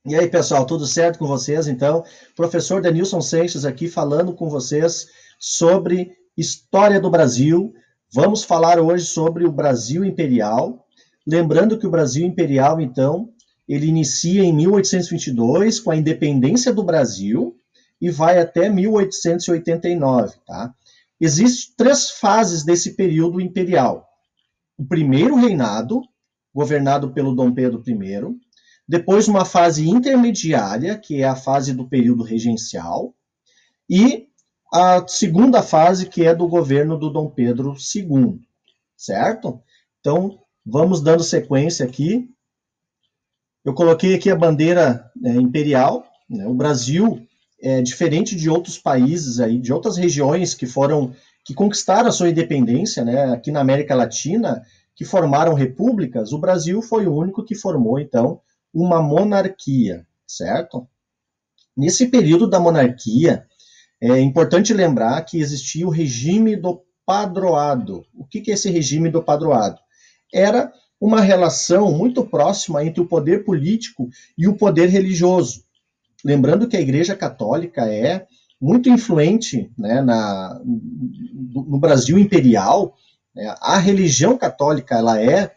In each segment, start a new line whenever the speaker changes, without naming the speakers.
E aí, pessoal, tudo certo com vocês? Então, professor Denilson Seixas aqui falando com vocês sobre história do Brasil. Vamos falar hoje sobre o Brasil Imperial. Lembrando que o Brasil Imperial, então, ele inicia em 1822 com a independência do Brasil e vai até 1889, tá? Existem três fases desse período imperial. O primeiro reinado, governado pelo Dom Pedro I, depois uma fase intermediária, que é a fase do período regencial, e a segunda fase, que é do governo do Dom Pedro II, certo? Então, vamos dando sequência aqui. Eu coloquei aqui a bandeira imperial, né? O Brasil é diferente de outros países aí, de outras regiões que conquistaram a sua independência, né? Aqui na América Latina, que formaram repúblicas, o Brasil foi o único que formou, então, uma monarquia, certo? Nesse período da monarquia, é importante lembrar que existia o regime do padroado. O que é esse regime do padroado? Era uma relação muito próxima entre o poder político e o poder religioso. Lembrando que a Igreja Católica é muito influente, né, no Brasil imperial. Né, a religião católica ela é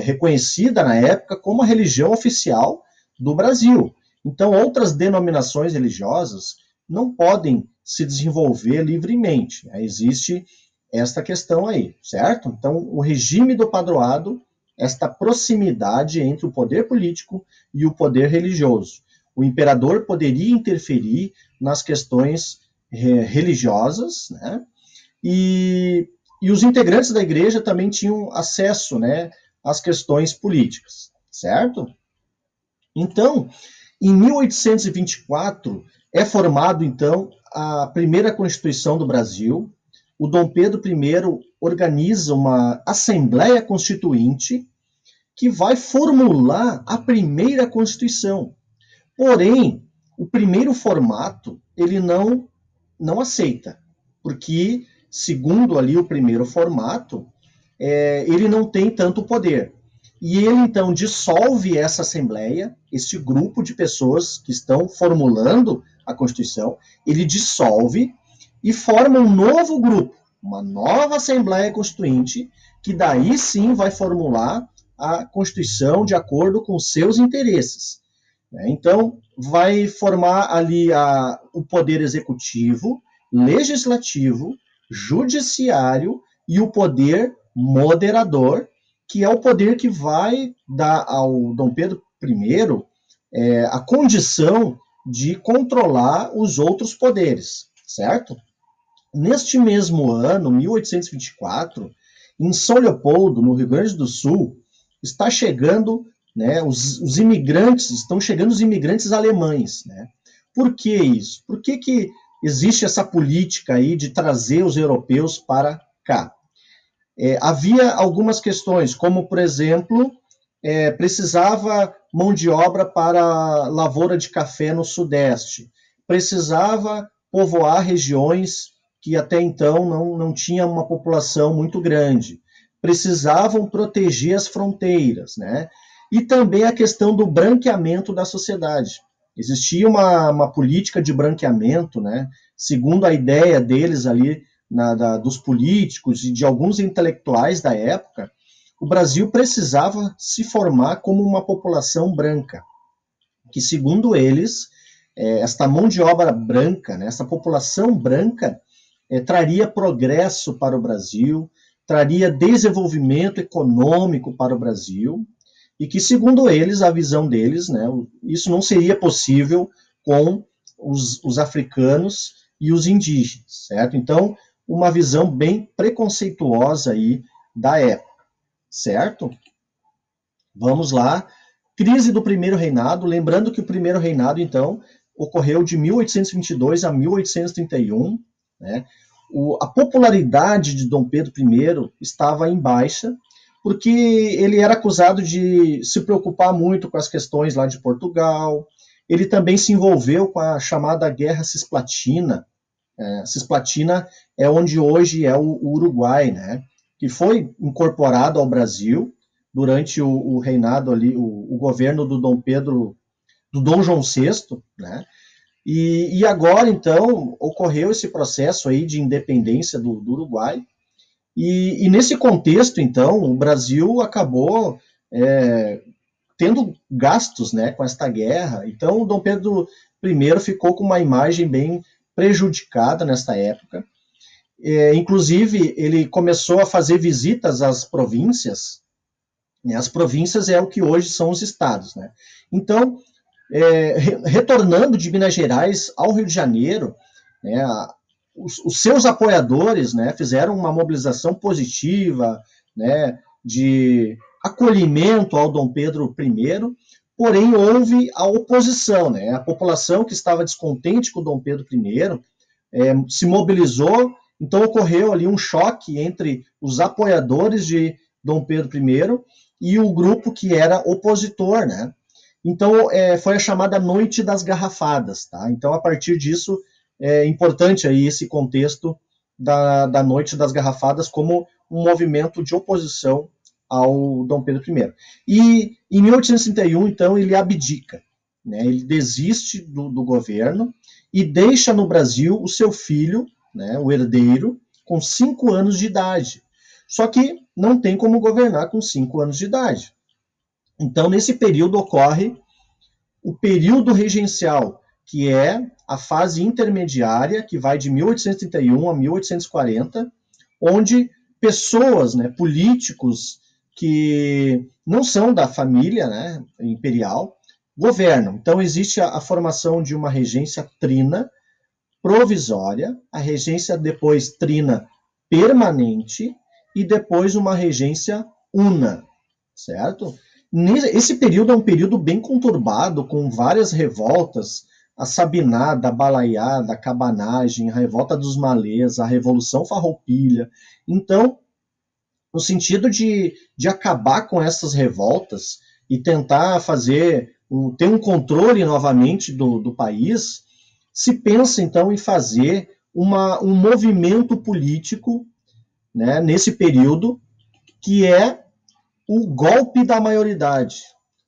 reconhecida na época como a religião oficial do Brasil. Então, outras denominações religiosas não podem se desenvolver livremente. Existe esta questão aí, certo? Então, o regime do padroado, esta proximidade entre o poder político e o poder religioso. O imperador poderia interferir nas questões religiosas, né? E os integrantes da igreja também tinham acesso, né, às questões políticas, certo? Então, em 1824 é formado então a primeira Constituição do Brasil. O Dom Pedro I organiza uma Assembleia Constituinte que vai formular a primeira Constituição. Porém, o primeiro formato ele não aceita, porque segundo ali o primeiro formato, ele não tem tanto poder. E ele então dissolve essa assembleia, este grupo de pessoas que estão formulando a Constituição, ele dissolve e forma um novo grupo, uma nova Assembleia Constituinte, que daí sim vai formular a Constituição de acordo com seus interesses. Então, vai formar ali o poder executivo, legislativo, judiciário e o poder moderador, que é o poder que vai dar ao Dom Pedro I a condição de controlar os outros poderes, certo? Neste mesmo ano, 1824, em São Leopoldo, no Rio Grande do Sul, está chegando, né, os imigrantes, estão chegando os imigrantes alemães, né? Por que isso? Por que existe essa política aí de trazer os europeus para cá? Havia algumas questões, como, por exemplo, precisava mão de obra para lavoura de café no Sudeste, precisava povoar regiões que até então não tinham uma população muito grande, precisavam proteger as fronteiras, né? E também a questão do branqueamento da sociedade. Existia uma política de branqueamento, né? Segundo a ideia deles ali, dos políticos e de alguns intelectuais da época, o Brasil precisava se formar como uma população branca, que segundo eles, esta mão de obra branca, né, essa população branca, traria progresso para o Brasil, traria desenvolvimento econômico para o Brasil, e que segundo eles, a visão deles, né, isso não seria possível com os africanos e os indígenas, certo? Então, uma visão bem preconceituosa aí da época, certo? Vamos lá. Crise do primeiro reinado. Lembrando que o primeiro reinado, então, ocorreu de 1822 a 1831. Né? A popularidade de Dom Pedro I estava em baixa, porque ele era acusado de se preocupar muito com as questões lá de Portugal. Ele também se envolveu com a chamada Guerra Cisplatina. Cisplatina é onde hoje é o Uruguai, né? Que foi incorporado ao Brasil durante o reinado ali, o governo do Dom Pedro do Dom João VI, né? E agora, então, ocorreu esse processo aí de independência do Uruguai, e nesse contexto, então, o Brasil acabou tendo gastos, né, com esta guerra. Então, o Dom Pedro I ficou com uma imagem bem prejudicada nesta época. Inclusive, ele começou a fazer visitas às províncias, né? As províncias é o que hoje são os estados, né? Então, retornando de Minas Gerais ao Rio de Janeiro, né, os seus apoiadores, né, fizeram uma mobilização positiva, né, de acolhimento ao Dom Pedro I, porém houve a oposição, né, a população que estava descontente com o Dom Pedro I se mobilizou, então ocorreu ali um choque entre os apoiadores de Dom Pedro I e o grupo que era opositor, né? Então, foi a chamada Noite das Garrafadas, tá? Então, a partir disso, é importante aí esse contexto da Noite das Garrafadas como um movimento de oposição ao Dom Pedro I. E em 1861, então, ele abdica, né? Ele desiste do governo e deixa no Brasil o seu filho, né, o herdeiro, com 5 anos de idade. Só que não tem como governar com 5 anos de idade. Então, nesse período ocorre o período regencial, que é a fase intermediária, que vai de 1831 a 1840, onde pessoas, né, políticos que não são da família, né, imperial, governam. Então, existe a formação de uma regência trina provisória, a regência depois trina permanente e depois uma regência una, certo? Esse período é um período bem conturbado, com várias revoltas, a Sabinada, a Balaiada, a Cabanagem, a Revolta dos Malês, a Revolução Farroupilha. Então, no sentido de acabar com essas revoltas e tentar ter um controle novamente do país, se pensa então em fazer um movimento político, né, nesse período, que é o golpe da maioridade,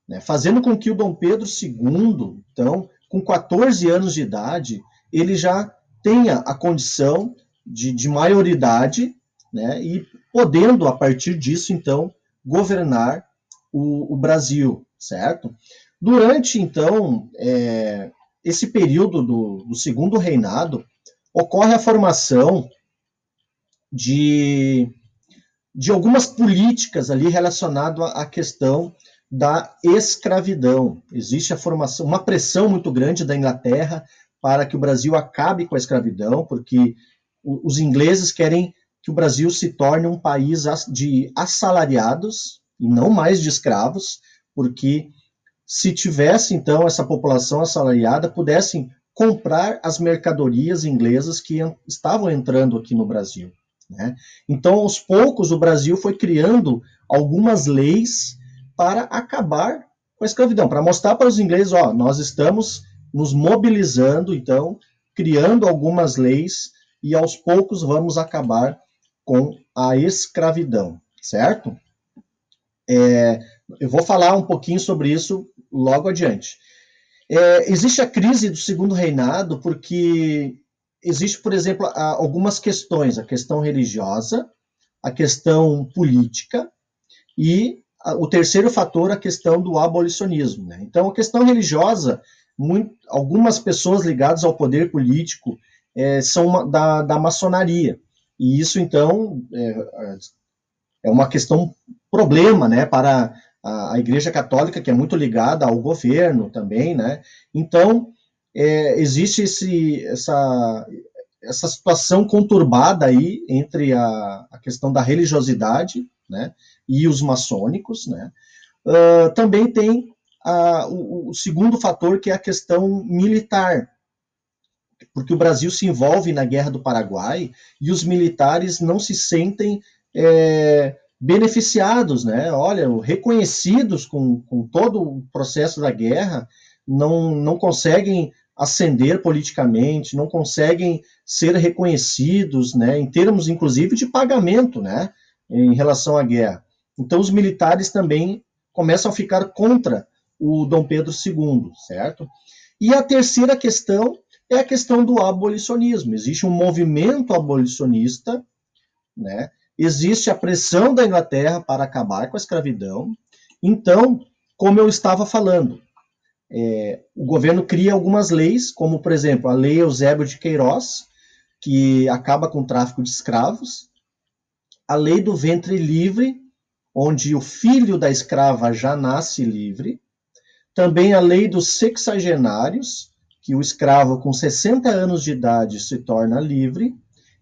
né, fazendo com que o Dom Pedro II, então, com 14 anos de idade, ele já tenha a condição de maioridade, né, e podendo, a partir disso, então, governar o Brasil, certo? Durante, então, esse período do segundo reinado, ocorre a formação de algumas políticas ali relacionadas à questão da escravidão. Existe a formação, uma pressão muito grande da Inglaterra para que o Brasil acabe com a escravidão, porque os ingleses querem que o Brasil se torne um país de assalariados e não mais de escravos, porque se tivesse então essa população assalariada, pudessem comprar as mercadorias inglesas que estavam entrando aqui no Brasil, né? Então, aos poucos, o Brasil foi criando algumas leis para acabar com a escravidão, para mostrar para os ingleses, ó, nós estamos nos mobilizando, então, criando algumas leis e aos poucos vamos acabar com a escravidão, certo? Eu vou falar um pouquinho sobre isso logo adiante. Existe a crise do segundo reinado porque existe, por exemplo, algumas questões, a questão religiosa, a questão política e o terceiro fator, a questão do abolicionismo, né? Então, a questão religiosa, algumas pessoas ligadas ao poder político são da maçonaria, e isso, então, é uma questão, problema, né, para a Igreja Católica, que é muito ligada ao governo também, né? Então, existe essa situação conturbada aí entre a questão da religiosidade, né, e os maçônicos, né? Também tem o segundo fator, que é a questão militar, porque o Brasil se envolve na Guerra do Paraguai e os militares não se sentem beneficiados, né? Olha, reconhecidos com todo o processo da guerra, não conseguem ascender politicamente, não conseguem ser reconhecidos, né, em termos, inclusive, de pagamento, né, em relação à guerra. Então, os militares também começam a ficar contra o Dom Pedro II, certo? E a terceira questão é a questão do abolicionismo. Existe um movimento abolicionista, né? Existe a pressão da Inglaterra para acabar com a escravidão. Então, como eu estava falando, o governo cria algumas leis, como, por exemplo, a Lei Eusébio de Queiroz, que acaba com o tráfico de escravos, a Lei do Ventre Livre, onde o filho da escrava já nasce livre, também a Lei dos Sexagenários, que o escravo com 60 anos de idade se torna livre,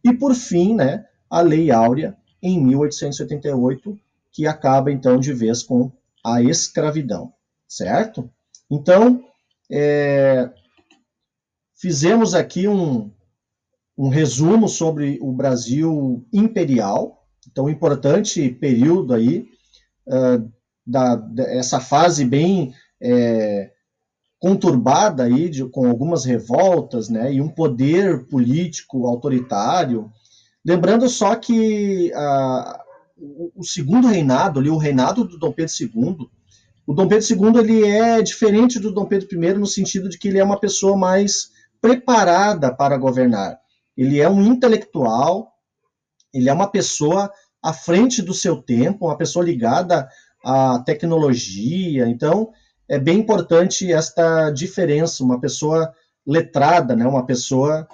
e, por fim, né, a Lei Áurea, em 1888, que acaba, então, de vez com a escravidão, certo? Então, fizemos aqui um resumo sobre o Brasil imperial, então, importante período aí, essa fase bem conturbada aí, com algumas revoltas, né, e um poder político autoritário. Lembrando só que o segundo reinado, ali, o reinado do Dom Pedro II, o Dom Pedro II ele é diferente do Dom Pedro I no sentido de que ele é uma pessoa mais preparada para governar. Ele é um intelectual, ele é uma pessoa à frente do seu tempo, uma pessoa ligada à tecnologia. Então, é bem importante esta diferença, uma pessoa letrada, né? Uma pessoa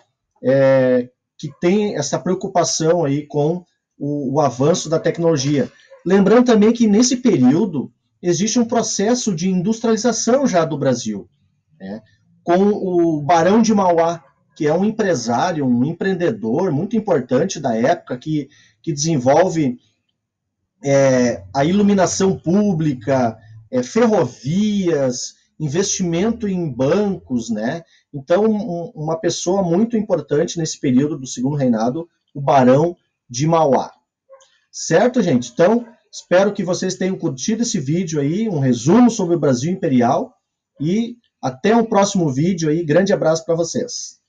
que tem essa preocupação aí com o avanço da tecnologia. Lembrando também que nesse período existe um processo de industrialização já do Brasil, né? Com o Barão de Mauá, que é um empresário, um empreendedor muito importante da época, que desenvolve a iluminação pública, ferrovias, investimento em bancos, né? Então, uma pessoa muito importante nesse período do segundo reinado, o Barão de Mauá. Certo, gente? Então, espero que vocês tenham curtido esse vídeo aí, um resumo sobre o Brasil Imperial, e até o próximo vídeo aí. Grande abraço para vocês.